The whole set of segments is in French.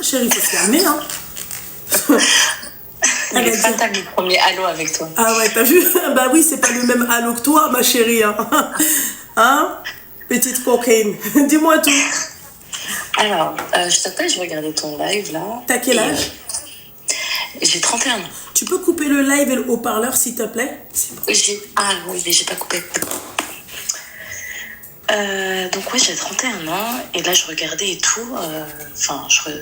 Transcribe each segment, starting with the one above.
chérie, faut se calmer, hein. Il est fatal le premier allô avec toi. Ah ouais, t'as vu? Bah oui, c'est pas le même allô que toi, ma chérie, hein. Hein? Petite coquine. Dis-moi tout. Alors, je t'appelle, je regardais ton live là. T'as quel âge? J'ai 31 ans. Tu peux couper le live et le haut-parleur, s'il te plaît? Ah oui, mais j'ai pas coupé. Donc ouais, j'ai 31 ans et là je regardais et tout,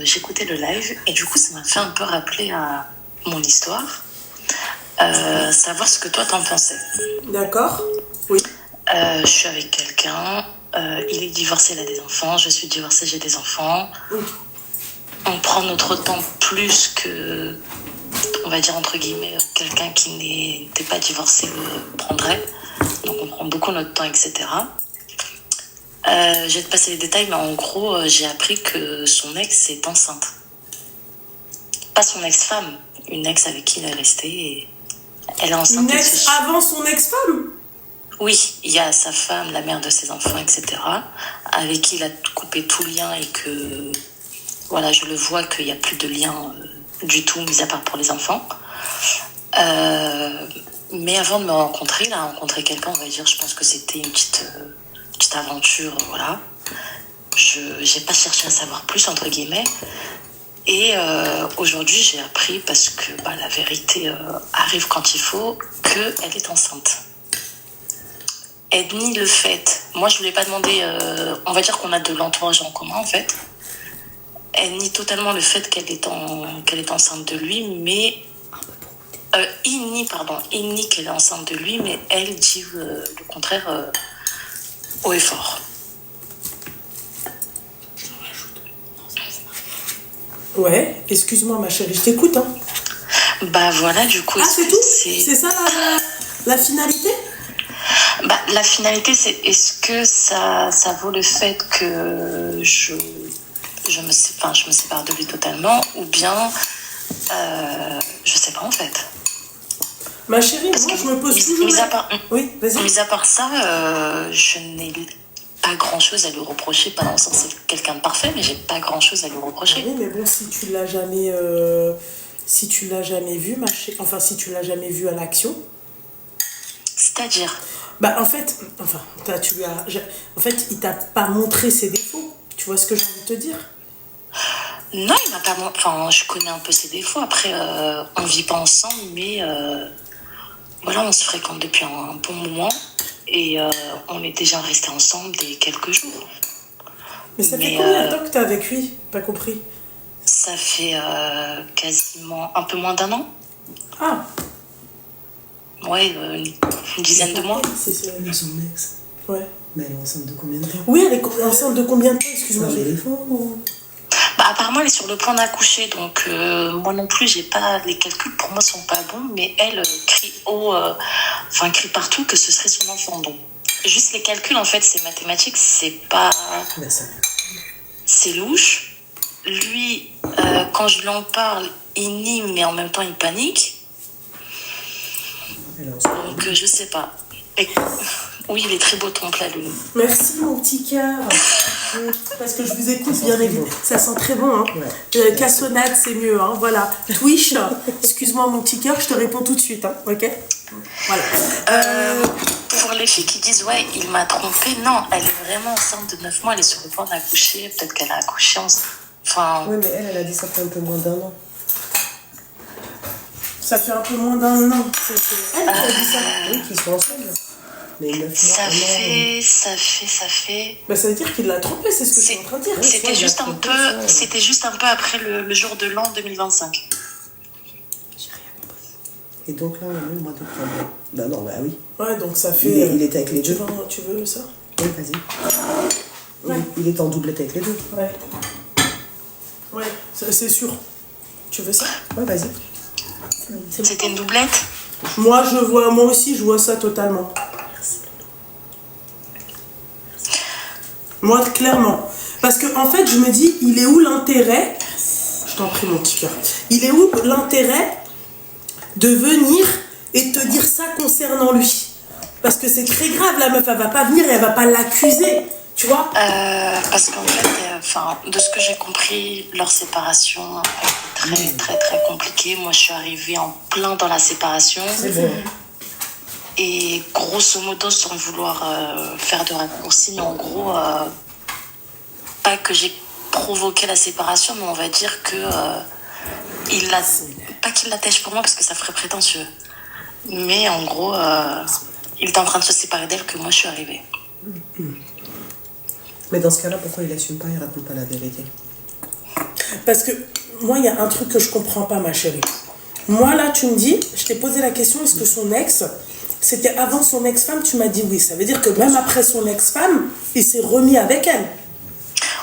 j'écoutais le live et du coup ça m'a fait un peu rappeler à mon histoire, savoir ce que toi t'en pensais. D'accord, oui. Je suis avec quelqu'un, il est divorcé, il a des enfants, je suis divorcée, j'ai des enfants. Oui. On prend notre temps plus que, on va dire entre guillemets, quelqu'un qui n'était pas divorcé le prendrait. Donc on prend beaucoup notre temps, etc. Je vais te passer les détails, mais en gros, j'ai appris que son ex est enceinte. Pas son ex-femme, une ex avec qui il est resté. Et elle est enceinte. Une ex avant son ex-femme? Oui, il y a sa femme, la mère de ses enfants, etc. Avec qui il a coupé tout lien et que, voilà, je le vois qu'il n'y a plus de lien du tout, mis à part pour les enfants. Mais avant de me rencontrer, il a rencontré quelqu'un, on va dire, je pense que c'était une petite aventure, voilà. Je n'ai pas cherché à savoir plus, entre guillemets. Et aujourd'hui, j'ai appris, parce que la vérité arrive quand il faut, qu'elle est enceinte. Elle nie le fait. Moi, je ne lui ai pas demandé... on va dire qu'on a de l'entourage en commun, en fait. Elle nie totalement le fait qu'elle est enceinte de lui, mais... il nie qu'elle est enceinte de lui, mais elle dit le contraire haut et fort. Ouais, excuse-moi ma chérie, je t'écoute, hein. Bah voilà, du coup... Ah, c'est tout? C'est ça la finalité? La finalité, c'est est-ce que ça vaut le fait que je me sépare de lui totalement, ou bien je sais pas en fait. Ma chérie, moi je me pose toujours... Oui, vas-y. Mis à part ça, je n'ai pas grand-chose à lui reprocher, pas dans le sens c'est quelqu'un de parfait, mais j'ai pas grand-chose à lui reprocher. Oui, mais bon, si tu l'as jamais vu, ma chérie, enfin si tu l'as jamais vu à l'action... C'est-à-dire? En fait, il t'a pas montré ses défauts. Tu vois ce que j'ai envie de te dire? Non, il m'a pas montré. Enfin, je connais un peu ses défauts. Après, on vit pas ensemble, mais voilà, on se fréquente depuis un bon moment et on est déjà restés ensemble des quelques jours. Mais ça fait combien de temps que t'es avec lui? Pas compris. Ça fait quasiment un peu moins d'un an. Ah. Ouais, une dizaine de mois. C'est son ex. Ouais. Mais elle est enceinte de combien de temps? Oui, elle est enceinte de combien de temps? Excuse-moi. Apparemment, elle est sur le point d'accoucher, donc moi non plus, j'ai pas... Les calculs pour moi sont pas bons, mais elle crie crie partout que ce serait son enfant. Donc, juste les calculs, en fait, c'est mathématique, c'est pas... C'est louche. Lui, quand je lui en parle, il nie, mais en même temps, il panique. Donc, je sais pas. Et... Oui, il est très beau ton plat, Loulou. Merci, mon petit cœur. Parce que je vous écoute bien évidemment. Ça sent très bon, hein. Ouais. Cassonade, c'est mieux, hein. Voilà. Twitch, excuse-moi, mon petit cœur, je te réponds tout de suite, hein. Ok? Voilà. Pour les filles qui disent, ouais, il m'a trompée, non, elle est vraiment enceinte de 9 mois, elle est sur le point d'accoucher. Peut-être qu'elle a accouché enfin... Oui, mais elle a dit ça fait un peu moins d'un an. Ça fait un peu moins d'un an. Elle a dit ça. Oui, qu'ils sont ensemble. Mais 9 mois, ça fait... ça veut dire qu'il l'a trompé, c'est ce que je suis en train de dire. C'était juste un peu après le jour de l'an 2025. J'ai rien compris. Et donc là, on est au mois d'octobre. Oui. Ouais, donc ça fait... Il était avec les deux. Tu veux ça? Oui, vas-y. Ouais. Il est en doublette avec les deux. Ouais. Ouais, c'est sûr. Tu veux ça? Ouais, vas-y. C'était une doublette? Moi aussi, je vois ça totalement. Moi, clairement. Parce que, en fait, je me dis, il est où l'intérêt? Je t'en prie, mon petit cœur. Il est où l'intérêt de venir et te dire ça concernant lui? Parce que c'est très grave, la meuf, elle va pas venir et elle va pas l'accuser. Tu vois Parce qu'en fait, de ce que j'ai compris, leur séparation a été très, très, très compliquée. Moi, je suis arrivée en plein dans la séparation. C'est bon. Et grosso modo, sans vouloir faire de raccourcis, mais en gros, pas que j'ai provoqué la séparation, mais on va dire que pas qu'il l'attèche pour moi parce que ça ferait prétentieux. Mais en gros, il est en train de se séparer d'elle que moi je suis arrivée. Mais dans ce cas-là, pourquoi il assume pas, il raconte pas la vérité? Parce que moi, il y a un truc que je comprends pas, ma chérie. Moi, là, tu me dis, je t'ai posé la question, est-ce que son ex, c'était avant son ex-femme? Tu m'as dit oui. Ça veut dire que même après son ex-femme, il s'est remis avec elle.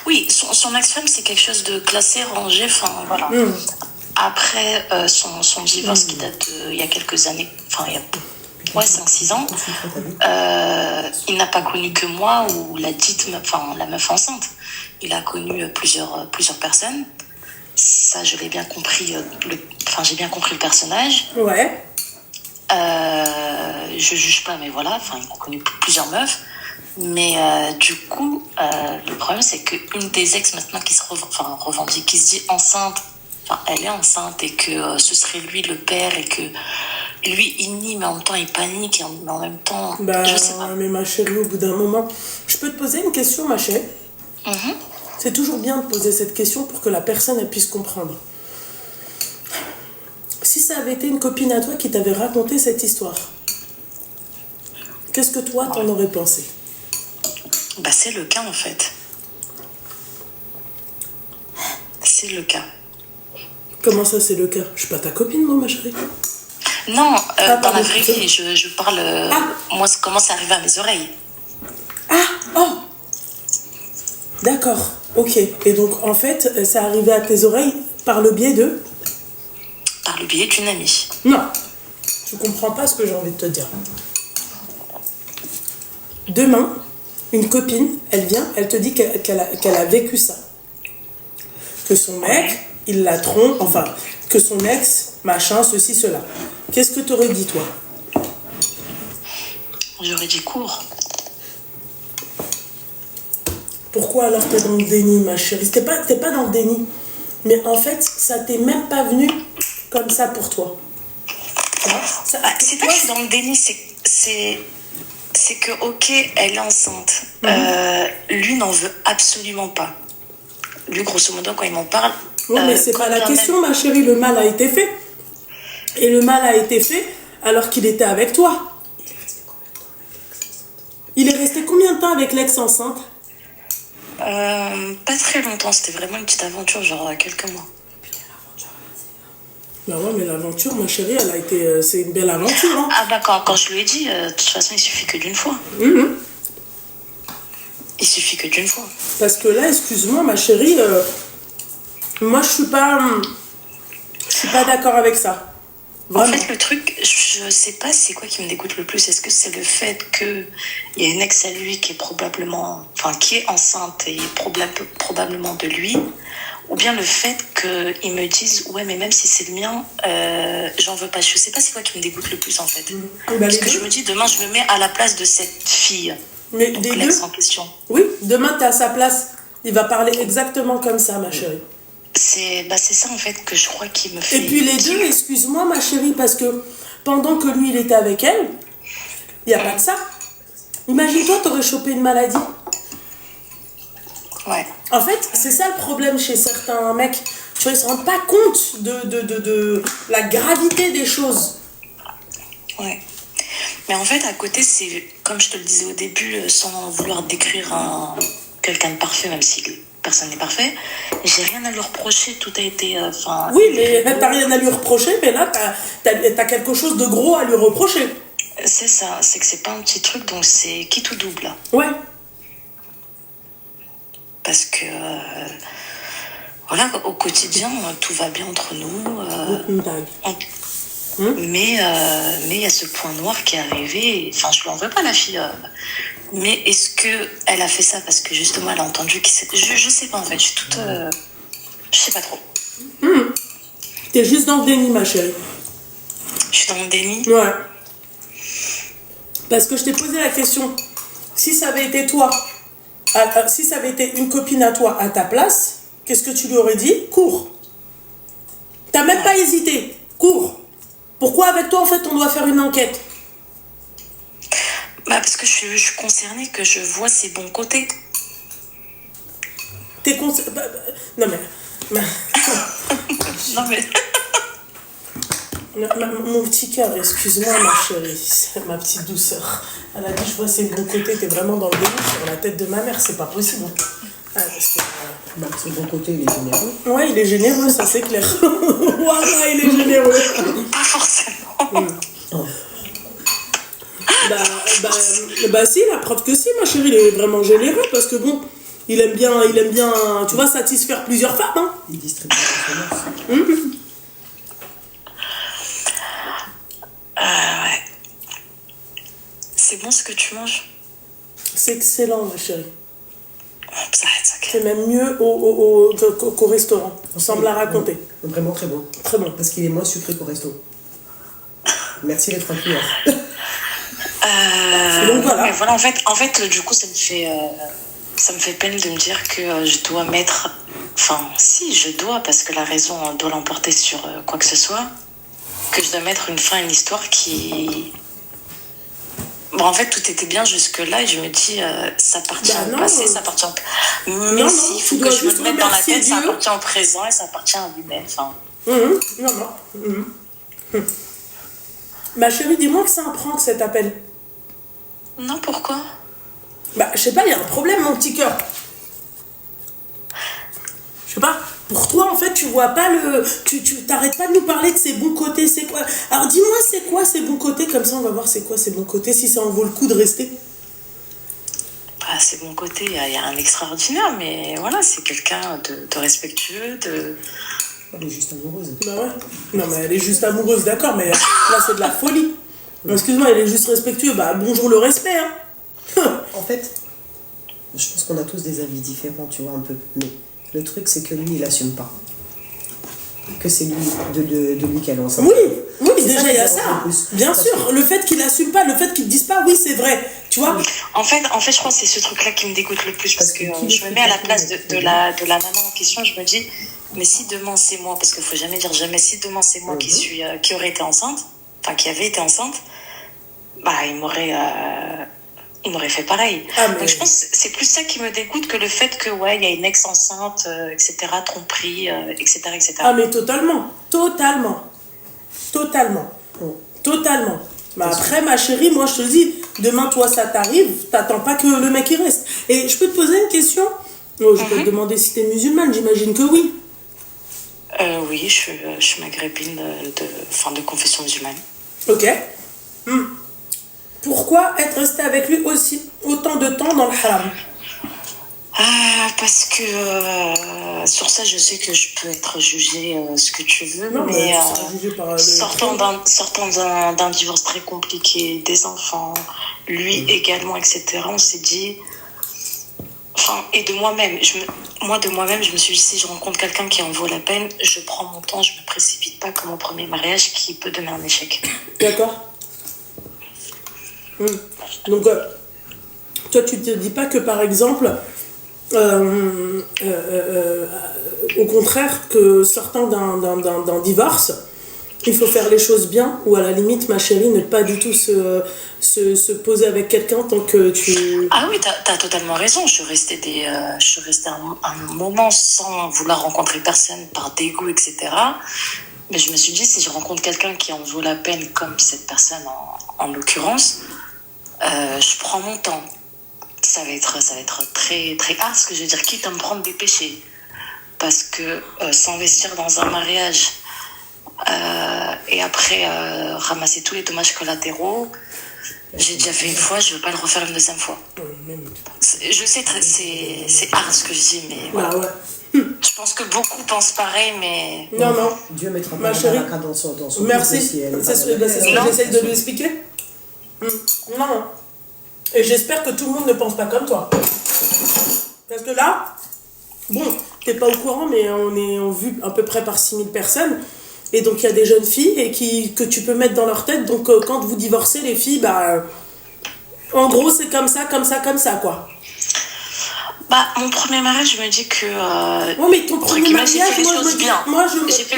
Oui, son ex-femme, c'est quelque chose de classé, rangé, enfin voilà. Après son divorce qui date il y a quelques années, enfin il y a 5-6 ans, il n'a pas connu que moi ou la meuf enceinte. Il a connu plusieurs personnes. Ça, je l'ai bien compris. J'ai bien compris le personnage. Ouais. Je juge pas, mais voilà. Il a connu plusieurs meufs. Mais du coup, le problème, c'est qu'une des ex maintenant qui se revendique, qui se dit enceinte, elle est enceinte et que ce serait lui le père et que lui il nie mais en même temps il panique mais en même temps je sais pas. Mais ma chérie, au bout d'un moment, je peux te poser une question, ma chérie? C'est toujours bien de poser cette question pour que la personne elle puisse comprendre. Si ça avait été une copine à toi qui t'avait raconté cette histoire, qu'est-ce que toi t'en aurais pensé? C'est le cas en fait. C'est le cas. Comment ça, c'est le cas? Je suis pas ta copine, moi, ma chérie. Non, dans la vraie vie, je parle... Moi, comment c'est arrivé à mes oreilles. D'accord, ok. Et donc, en fait, c'est arrivé à tes oreilles par le biais de... Par le biais d'une amie. Non, tu comprends pas ce que j'ai envie de te dire. Demain, une copine, elle vient, elle te dit qu'elle a vécu ça. Que son mec... il la trompe, que son ex, machin, ceci, cela. Qu'est-ce que tu aurais dit, toi? J'aurais dit cours. Pourquoi alors t'es dans le déni, ma chérie? T'es pas dans le déni. Mais en fait, ça t'est même pas venu comme ça pour toi. C'est pas que je suis dans le déni, c'est que, ok, elle est enceinte. Lui n'en veut absolument pas. Lui, grosso modo, quand il m'en parle... Oui, mais c'est pas la question, ma chérie. Le mal a été fait. Et le mal a été fait alors qu'il était avec toi. Il est resté combien de temps avec l'ex enceinte? Pas très longtemps. C'était vraiment une petite aventure, genre quelques mois. Bah ouais, mais l'aventure, ma chérie, elle a été... c'est une belle aventure. Hein. Ah bah quand je lui ai dit, de toute façon, il suffit que d'une fois. Il suffit que d'une fois. Parce que là, excuse-moi, ma chérie... moi, je suis pas d'accord avec ça. Vraiment. En fait, le truc, je sais pas c'est quoi qui me dégoûte le plus. Est-ce que c'est le fait qu'il y a une ex à lui qui est qui est enceinte et probablement de lui, ou bien le fait qu'ils me disent ouais, mais même si c'est le mien, j'en veux pas. Je sais pas c'est quoi qui me dégoûte le plus en fait. Parce que je me dis demain, je me mets à la place de cette fille. Mais donc des l'ex deux. en question. Oui, demain, t'es à sa place. Il va parler exactement comme ça, ma chérie. C'est ça en fait que je crois qu'il me fait... Et puis les deux, excuse-moi ma chérie, parce que pendant que lui il était avec elle, il n'y a pas que ça. Imagine-toi, t'aurais chopé une maladie. Ouais. En fait, c'est ça le problème chez certains mecs. Tu vois, ils se rendent pas compte de la gravité des choses. Ouais. Mais en fait, à côté, c'est, comme je te le disais au début, sans vouloir décrire quelqu'un de parfait, même si personne n'est parfait, j'ai rien à lui reprocher, tout a été... oui, mais t'as rien à lui reprocher, mais là, t'as quelque chose de gros à lui reprocher. C'est ça, c'est que c'est pas un petit truc, donc c'est qui tout double, là. Ouais. Parce que... voilà, au quotidien, tout va bien entre nous. Mais il y a ce point noir qui est arrivé. Enfin, je lui en veux pas, la fille. Mais est-ce qu'elle a fait ça parce que justement elle a entendu qu'il s'est... Je sais pas en fait, je suis toute... je sais pas trop. T'es juste dans le déni, ma chérie. Je suis dans le déni. Ouais. Parce que je t'ai posé la question. Si ça avait été toi Si ça avait été une copine à toi à ta place, qu'est-ce que tu lui aurais dit? Cours. T'as même pas hésité. Cours. Pourquoi avec toi, en fait, on doit faire une enquête? Parce que je suis concernée, que je vois ses bons côtés. T'es non mais... Non mais... Mon petit cœur, excuse-moi ma chérie, ma petite douceur. Elle a dit je vois ses bons côtés, t'es vraiment dans le déni sur la tête de ma mère, c'est pas possible. Parce que, ses bons côtés, il est généreux. Ouais, il est généreux, ça c'est clair. Voilà, il est généreux. Pas forcément. Si, la preuve que si, ma chérie, il est vraiment généreux parce que bon, il aime bien, tu vois, satisfaire plusieurs femmes. Hein. Il distribue la semence. Ouais. C'est bon ce que tu manges? C'est excellent, ma chérie. Ça c'est même mieux qu'au restaurant, sans me la raconter. Vraiment très bon. Très bon. Parce qu'il est moins sucré qu'au resto. Merci les 3 cuillères. Donc voilà. Mais voilà, en fait, du coup, ça me fait peine de me dire que je dois mettre... Enfin, si, je dois, parce que la raison doit l'emporter sur quoi que ce soit, que je dois mettre une fin à une histoire qui... Bon, en fait, tout était bien jusque-là et je me dis, ça appartient au passé, ça appartient au... Mais si, il faut que je me le mette dans la tête, ça appartient au présent et ça appartient à lui-même. Enfin... Ma chérie, dis-moi que c'est un prank cet appel. Non, pourquoi? Je sais pas, il y a un problème, mon petit cœur. Je sais pas, pour toi, en fait, tu vois pas le... Tu t'arrêtes pas de nous parler de ses bons côtés, c'est quoi? Alors, dis-moi, c'est quoi ses bons côtés? Comme ça, on va voir c'est quoi ses bons côtés, si ça en vaut le coup de rester. Ses bons côtés, il y a un extraordinaire, mais voilà, c'est quelqu'un de respectueux, de... Elle est juste amoureuse. Bah ouais. Non, mais elle est juste amoureuse, d'accord, mais là, c'est de la folie. Excuse-moi, elle est juste respectueuse. Bonjour le respect, hein. En fait, je pense qu'on a tous des avis différents, tu vois, un peu. Mais le truc, c'est que lui, il assume pas. Que c'est lui, de lui qu'elle est enceinte. Oui, déjà, il y a ça. Bien sûr, le fait qu'il assume pas, le fait qu'il dise pas, oui, c'est vrai. Tu vois. En fait, je pense que c'est ce truc-là qui me dégoûte le plus, parce que je me mets à la place de la maman en question, je me dis... Mais si demain c'est moi, parce qu'il faut jamais dire jamais, si demain c'est moi qui aurait été enceinte, enfin qui avait été enceinte, il m'aurait fait pareil. Donc je pense que c'est plus ça qui me dégoûte que le fait que il y a une ex enceinte, etc., tromperie, etc., etc. Ah mais totalement. Après ma chérie, moi je te dis, demain toi ça t'arrive, t'attends pas que le mec il reste. Et je peux te poser une question? Je peux te demander si t'es musulmane, j'imagine que oui. Oui, je suis maghrébine de confession musulmane. Ok. Pourquoi être resté avec lui autant de temps dans le haram? Parce que sur ça, je sais que je peux être jugée ce que tu veux, mais sortant d'un divorce très compliqué, des enfants, lui également, etc., on s'est dit... Enfin, et de moi-même, je me suis dit, si je rencontre quelqu'un qui en vaut la peine, je prends mon temps, je me précipite pas comme au premier mariage qui peut donner un échec. D'accord. Donc, toi, tu te dis pas que, par exemple, au contraire, que sortant d'un divorce, il faut faire les choses bien, ou à la limite, ma chérie, ne pas du tout se poser avec quelqu'un tant que tu... Ah oui, t'as totalement raison. Je suis restée un moment sans vouloir rencontrer personne par dégoût, etc. Mais je me suis dit, si je rencontre quelqu'un qui en vaut la peine, comme cette personne en l'occurrence, je prends mon temps. Ça va être très, très hard, ce que je veux dire, quitte à me prendre des péchés. Parce que s'investir dans un mariage... et après ramasser tous les dommages collatéraux, j'ai déjà fait une fois, je veux pas le refaire une deuxième fois. Je sais, c'est hard ce que je dis, mais voilà. Je pense que beaucoup pensent pareil, mais... Non. Dieu mettra ma chérie, dans son merci, c'est ce que j'essaie de lui expliquer. Non. Et j'espère que tout le monde ne pense pas comme toi. Parce que là, bon, t'es pas au courant, mais on vu à peu près par 6000 personnes. Et donc il y a des jeunes filles que tu peux mettre dans leur tête. Donc quand vous divorcez, les filles, en gros c'est comme ça, quoi. Bah, mon premier mariage, je me dis que. Oui, mais ton premier mariage, j'ai fait les choses bien. Non, mais c'est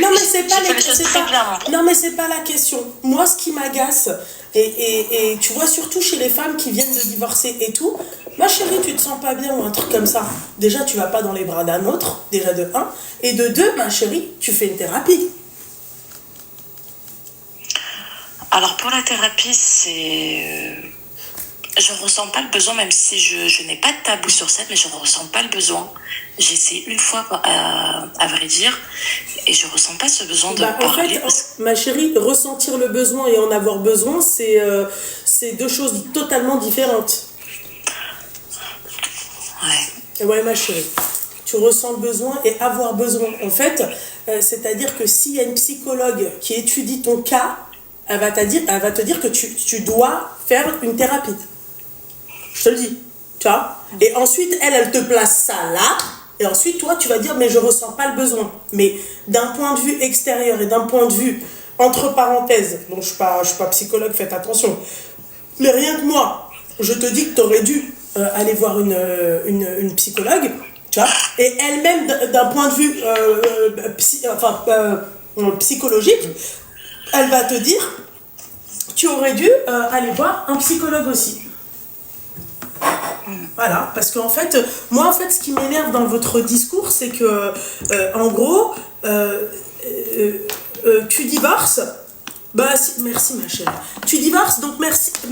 pas les choses très bien. Non, mais c'est pas la question. Moi, ce qui m'agace, et tu vois, surtout chez les femmes qui viennent de divorcer et tout, ma chérie, tu te sens pas bien ou un truc comme ça. Déjà, tu vas pas dans les bras d'un autre, déjà de un. Et de deux, ma chérie, tu fais une thérapie. Alors, pour la thérapie, c'est. Je ressens pas le besoin, même si je n'ai pas de tabou sur ça, mais je ressens pas le besoin. J'ai essayé une fois, à vrai dire, et je ressens pas ce besoin de parler. En fait, ma chérie, ressentir le besoin et en avoir besoin, c'est deux choses totalement différentes. Ouais. Ouais, ma chérie. Tu ressens le besoin et avoir besoin. En fait, c'est-à-dire que s'il y a une psychologue qui étudie ton cas, elle va te dire que tu dois faire une thérapie. Je te le dis, tu vois. Et ensuite, elle te place ça là. Et ensuite, toi, tu vas dire, mais je ressens pas le besoin. Mais d'un point de vue extérieur et d'un point de vue, entre parenthèses, bon, je suis pas psychologue, faites attention. Mais rien que moi, je te dis que tu aurais dû aller voir une psychologue, tu vois. Et elle-même, d'un point de vue psychologique, elle va te dire, tu aurais dû aller voir un psychologue aussi. Voilà, parce qu'en fait, moi, en fait, ce qui m'énerve dans votre discours, c'est que, en gros, tu divorces. Bah, merci ma chérie. Tu divorces, donc merci. Je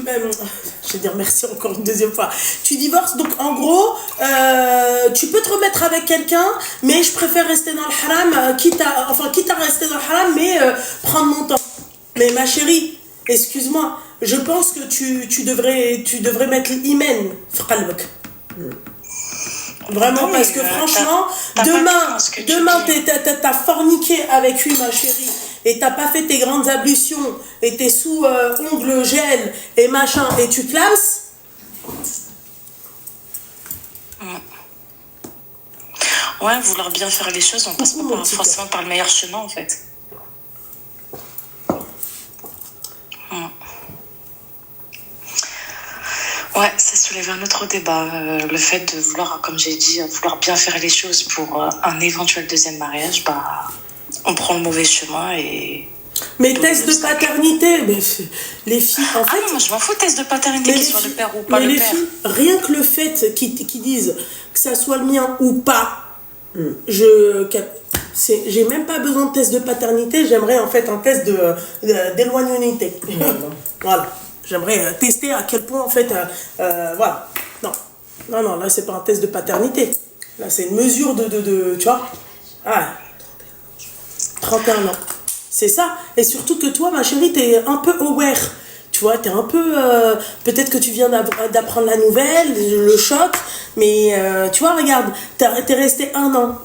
vais dire merci encore une deuxième fois. Tu divorces, donc en gros, tu peux te remettre avec quelqu'un, mais je préfère rester dans le haram, quitte à rester dans le haram, mais prendre mon temps. Mais ma chérie, excuse-moi, je pense que tu devrais mettre l'imen fqalbek. Vraiment, Oui, parce que franchement, demain t'as forniqué avec lui, ma chérie, et t'as pas fait tes grandes ablutions, et t'es sous ongles gel et machin, et tu clames. Ouais, vouloir bien faire les choses, on passe pas forcément par le meilleur chemin, en fait. Ouais, ça soulève un autre débat. Le fait de vouloir, comme j'ai dit, vouloir bien faire les choses pour un éventuel deuxième mariage, bah, on prend le mauvais chemin et... Mais test de paternité, mais les filles, en fait... Ah non, moi je m'en fous, test de paternité, qu'il soit le père ou pas le père. Filles, rien que le fait qu'ils disent que ça soit le mien ou pas, j'ai même pas besoin de test de paternité, j'aimerais en fait un test d'éloignement. Voilà. J'aimerais tester à quel point, en fait, voilà. Non, là, c'est pas un test de paternité. Là, c'est une mesure de tu vois. Ah, 31 ans. C'est ça. Et surtout que toi, ma chérie, t'es un peu aware. Tu vois, t'es un peu... peut-être que tu viens d'apprendre la nouvelle, le choc. Mais, tu vois, regarde, t'es resté 1 an.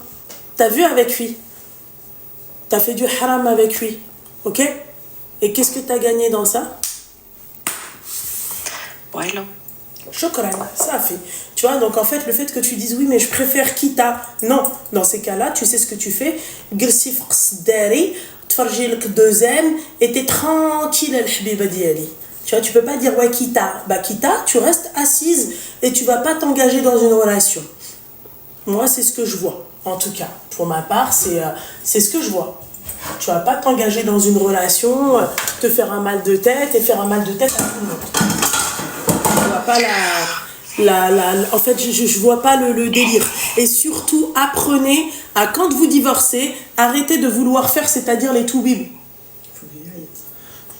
T'as vu avec lui. T'as fait du haram avec lui. Ok? Et qu'est-ce que t'as gagné dans ça? Ouais, non. Chocolat, ça a fait. Tu vois, donc en fait, le fait que tu dises oui, mais je préfère Kita. Non, dans ces cas-là, tu sais ce que tu fais. Grsif qsdari, tfarjilk deuxième, et t'es tranquille, al-habiba diali. Tu vois, tu peux pas dire ouais, Kita. Bah, Kita, tu restes assise et tu vas pas t'engager dans une relation. Moi, c'est ce que je vois. En tout cas, pour ma part, c'est ce que je vois. Tu vas pas t'engager dans une relation, te faire un mal de tête et faire un mal de tête à tout le monde. Pas en fait, je vois pas le délire. Et surtout, apprenez à, quand vous divorcez, arrêtez de vouloir faire, c'est-à-dire les toubibs.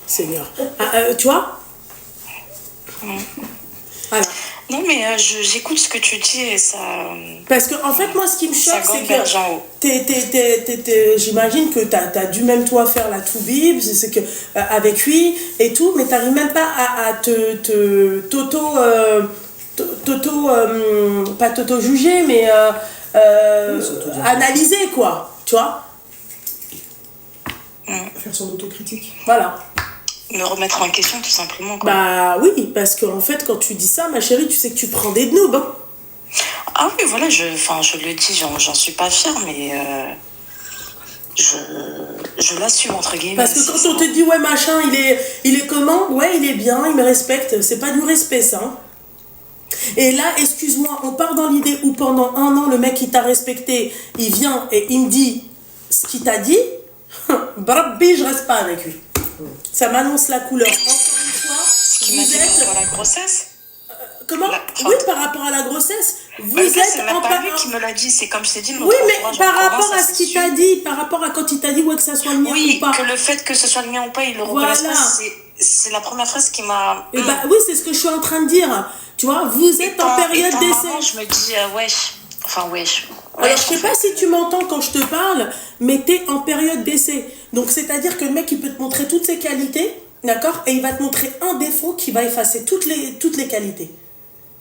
Seigneur. Tu vois? Voilà. Non, mais j'écoute ce que tu dis et ça... Parce que, en fait, moi, ce qui me choque, c'est que j'imagine que t'as dû même toi faire la toubib, c'est que avec lui et tout, mais t'arrives même pas à pas t'auto-juger, mais analyser, quoi, tu vois? Faire son autocritique. Voilà. Me remettre en question, tout simplement, quoi. Bah oui, parce qu'en fait, quand tu dis ça, ma chérie, tu sais que tu prends des noobs, hein. Ah oui, voilà, je le dis, j'en suis pas fière, mais je l'assume, entre guillemets. Parce que quand on te dit, ouais, machin, il est comment? Ouais, il est bien, il me respecte. C'est pas du respect, ça, hein. Et là, excuse-moi, on part dans l'idée où pendant 1 an, le mec qui t'a respecté, il vient et il me dit ce qu'il t'a dit. Brabbi, je reste pas avec lui. Ça m'annonce la couleur. Encore une fois, Ce qui m'a dit pour la grossesse. Comment? Oui, par rapport à la grossesse. Vous êtes c'est même pas lui qui me l'a dit, c'est comme je t'ai dit. Oui, mais par rapport à ce qu'il t'a dit, par rapport à quand il t'a dit que ça soit le mien ou pas. Oui, que le fait que ce soit le mien ou pas, il le reconnaisse pas, c'est la première phrase qui m'a... Et bah oui, c'est ce que je suis en train de dire. Tu vois, vous êtes en période d'essai. Je me dis, wesh. Enfin, wesh. Alors, je sais pas si tu m'entends quand je te parle, mais t'es en période d'essai. Donc, c'est-à-dire que le mec, il peut te montrer toutes ses qualités, d'accord? Et il va te montrer un défaut qui va effacer toutes les qualités.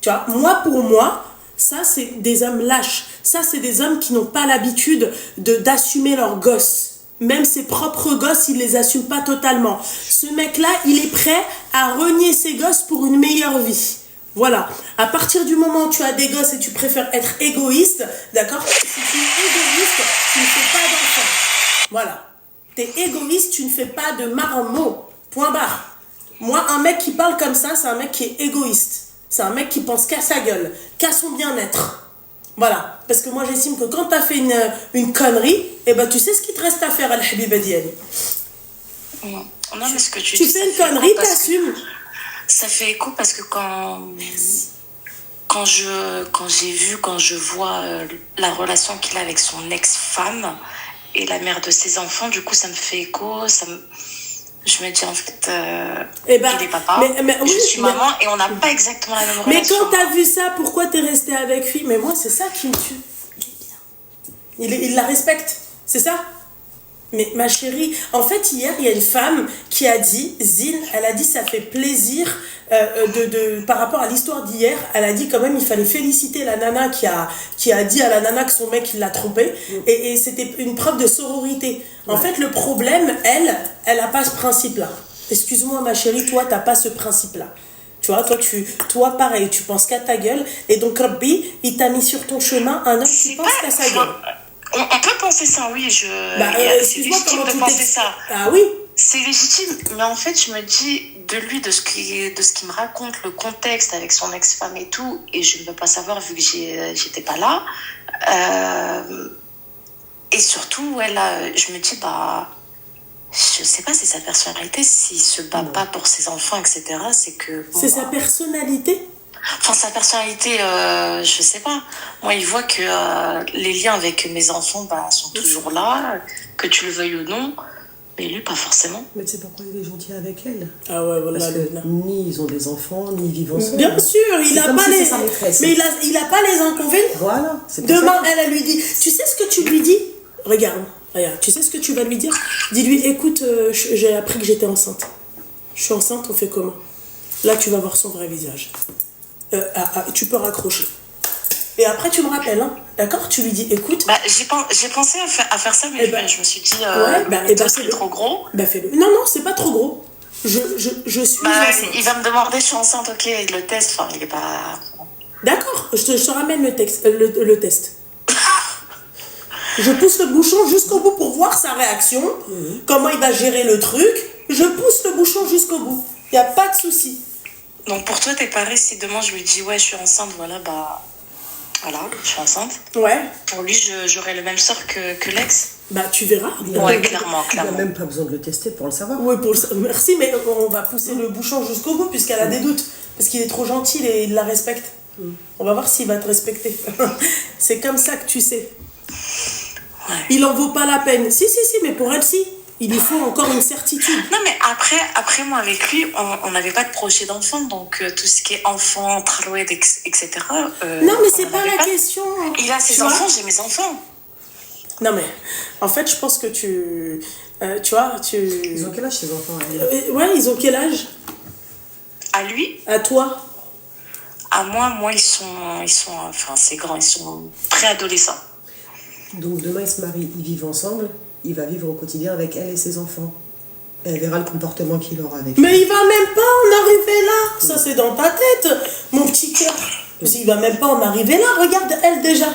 Tu vois, pour moi, ça, c'est des hommes lâches. Ça, c'est des hommes qui n'ont pas l'habitude d'assumer leurs gosses. Même ses propres gosses, il les assume pas totalement. Ce mec-là, il est prêt à renier ses gosses pour une meilleure vie. Voilà. À partir du moment où tu as des gosses et tu préfères être égoïste, d'accord? Si tu es égoïste, tu ne fais pas d'enfant. Voilà. T'es égoïste, tu ne fais pas de marmot. Point barre. Moi, un mec qui parle comme ça, c'est un mec qui est égoïste. C'est un mec qui pense qu'à sa gueule, qu'à son bien-être. Voilà. Parce que moi, j'estime que quand tu as fait une connerie, eh ben, tu sais ce qu'il te reste à faire, Al-Habiba Diani. Non, mais ce que tu dis, fais une connerie, t'assumes. Ça fait écho parce que quand je vois la relation qu'il a avec son ex-femme et la mère de ses enfants, du coup, ça me fait écho, je me dis en fait, il est papa, je suis maman et on n'a pas exactement la même relation. Mais quand t'as vu ça, pourquoi t'es resté avec lui? Mais moi, c'est ça qui me tue. Il est bien. Il la respecte, c'est ça? Mais ma chérie, en fait, hier, il y a une femme qui a dit, Zine, elle a dit ça fait plaisir, par rapport à l'histoire d'hier, elle a dit quand même il fallait féliciter la nana qui a dit à la nana que son mec il l'a trompée, et c'était une preuve de sororité. En fait, le problème, elle a pas ce principe-là. Excuse-moi ma chérie, toi, t'as pas ce principe-là. Tu vois, toi, pareil, tu penses qu'à ta gueule, et donc Rabbi, il t'a mis sur ton chemin un homme qui pense qu'à sa gueule. On peut penser ça, oui. C'est légitime de penser ça. Ah oui. C'est légitime, mais en fait, je me dis de lui, de ce qu'il me raconte, le contexte avec son ex-femme et tout, et je ne veux pas savoir vu que j'étais pas là. Et surtout, je me dis, je sais pas, c'est sa personnalité, s'il se bat pas pour ses enfants, etc., c'est que... C'est sa personnalité ? Enfin, sa personnalité, je sais pas. Moi, il voit que les liens avec mes enfants sont toujours là, que tu le veuilles ou non. Mais lui, pas forcément. Mais tu sais pourquoi il est gentil avec elle? Ah ouais, voilà. Parce que ni ils ont des enfants, ni ils vivent ensemble. Bien sûr, il a pas les... Mais il a pas les inconvénients. Voilà. Demain, elle lui dit... Tu sais ce que tu lui dis? Regarde, tu sais ce que tu vas lui dire? Dis-lui, écoute, j'ai appris que j'étais enceinte. Je suis enceinte, on fait comment? Là, tu vas voir son vrai visage. Tu peux raccrocher. Et après, tu me rappelles, hein, d'accord? Tu lui dis, écoute... j'ai pensé à faire ça, mais je me suis dit, c'est trop gros. Fais-le. Non, c'est pas trop gros. Je suis enceinte. Il va me demander, je suis enceinte, ok, il le teste, enfin, il est pas... D'accord, je te ramène le test. Je pousse le bouchon jusqu'au bout pour voir sa réaction, comment il va gérer le truc. Je pousse le bouchon jusqu'au bout. Il n'y a pas de souci. Donc pour toi, t'es pareil, si demain je lui dis ouais, je suis enceinte, voilà, je suis enceinte. Ouais. Pour lui, j'aurai le même sort que l'ex. Tu verras. Ouais, clairement. Il n'a même pas besoin de le tester pour le savoir. Oui, merci, mais on va pousser le bouchon jusqu'au bout puisqu'elle a des doutes. Parce qu'il est trop gentil et il la respecte. On va voir s'il va te respecter. C'est comme ça que tu sais. Ouais. Il en vaut pas la peine. Si, mais pour elle, si. Il lui faut encore une certitude. Non, mais après moi, avec lui, on n'avait pas de projet d'enfant, donc tout ce qui est enfant, tralouette, etc. Non, mais c'est pas la question. Il a ses enfants, j'ai mes enfants. Non, mais en fait, je pense que tu vois, Ils ont quel âge, ces enfants? Ouais, ils ont quel âge? À lui? À toi? À moi, ils sont, enfin, c'est grand, ils sont préadolescents. Donc demain, ils se marient, ils vivent ensemble. Il va vivre au quotidien avec elle et ses enfants. Et elle verra le comportement qu'il aura avec elle. Mais il va même pas en arriver là. Ça, c'est dans ta tête, mon petit cœur. Il va même pas en arriver là. Regarde, elle déjà.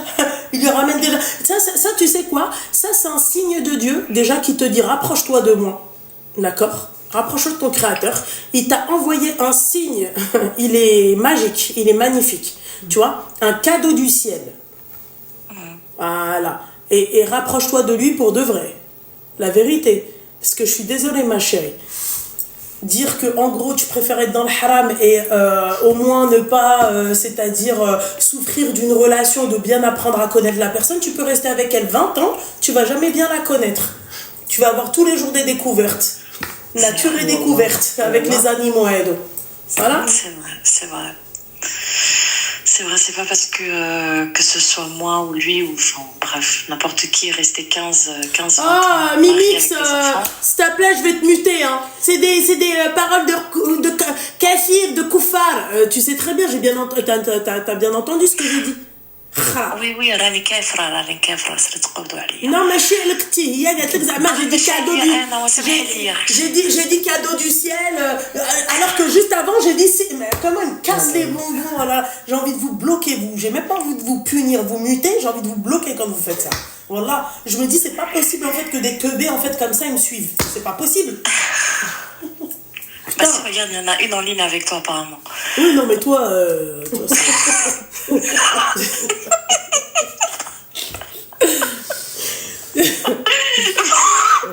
Il lui ramène déjà. Ça, tu sais quoi? Ça, c'est un signe de Dieu, déjà, qui te dit rapproche-toi de moi. D'accord? Rapproche-toi de ton créateur. Il t'a envoyé un signe. Il est magique, il est magnifique. Tu vois, un cadeau du ciel. Voilà. Et rapproche-toi de lui pour de vrai. La vérité. Parce que je suis désolée, ma chérie. Dire que en gros tu préfères être dans le haram et au moins ne pas c'est-à-dire souffrir d'une relation, de bien apprendre à connaître la personne, tu peux rester avec elle 20 ans, tu vas jamais bien la connaître. Tu vas avoir tous les jours des découvertes. Nature et découverte avec les animaux Edo. Voilà. C'est vrai. C'est vrai, c'est pas parce que ce soit moi ou lui ou enfin bref, n'importe qui est resté 15 20 ans. Ah, Mimix, s'il te plaît, je vais te muter. Hein. C'est des paroles de kafir, de koufar. Tu sais très bien, t'as bien entendu ce que j'ai dit. Oui, راني كافرة صرت تقبضوا عليا. Non, ماشي قلتي هي قالت لك زعما j'ai dit cadeau du ciel alors que juste avant j'ai dit mais comment il casse les bonbons voilà. J'ai envie de vous bloquer vous, j'ai même pas envie de vous punir, vous muter, j'ai envie de vous bloquer quand vous faites ça. Voilà, je me dis c'est pas possible en fait que des teubés en fait comme ça ils me suivent. C'est pas possible. Bah si, regarde, il y en a une en ligne avec toi apparemment. Oui, non mais toi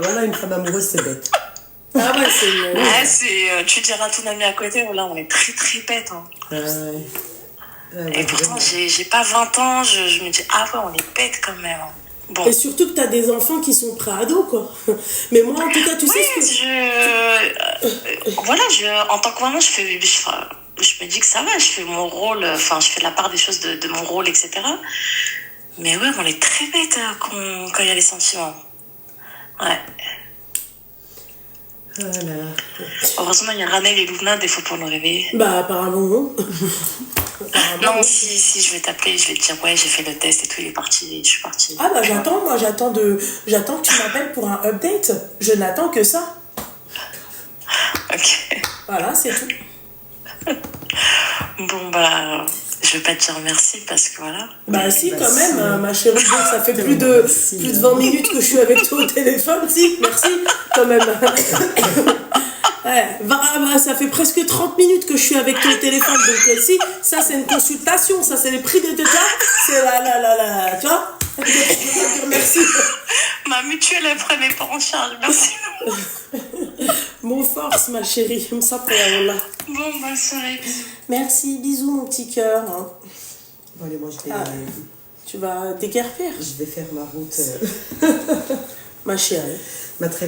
Voilà, une femme amoureuse, c'est bête. Ah ouais, c'est tu diras à ton ami à côté, là on est très très bête. Hein. Et pourtant j'ai pas 20 ans, je me dis ah ouais on est bête quand même. Bon. Et surtout que t'as des enfants qui sont pré-ados quoi. Mais moi en tout cas tu sais ce que voilà, en tant que maman je me dis que ça va, je fais mon rôle, enfin je fais la part des choses de mon rôle, etc. Mais ouais, on est très bête quand il y a les sentiments. Ouais. Oh là là. Heureusement, il y a Ranel et Louvna des fois pour nous réveiller. Bah apparemment non. Non, si je vais t'appeler, je vais te dire ouais, j'ai fait le test et tout, il est parti, je suis partie. Ah bah j'attends que tu m'appelles pour un update. Je n'attends que ça. Ok. Voilà, c'est tout. Bon bah, je vais pas te dire merci parce que voilà. Bah si quand même, ma chérie, ça fait plus de 20 minutes que je suis avec toi au téléphone, si, merci quand même. Ouais, ça fait presque 30 minutes que je suis avec toi au téléphone, donc si, ça c'est une consultation, ça c'est les prix de départ, c'est la, tu vois, je peux pas dire merci. Ma mutuelle, elle prenait pas en charge, merci. Bon force ma chérie, ça pour là. Bon, bonne soirée, bisous. Merci, bisous mon petit cœur. Bon allez, moi je vais... Tu vas t'écarpir. Je vais faire ma route. Ma chérie. Ma très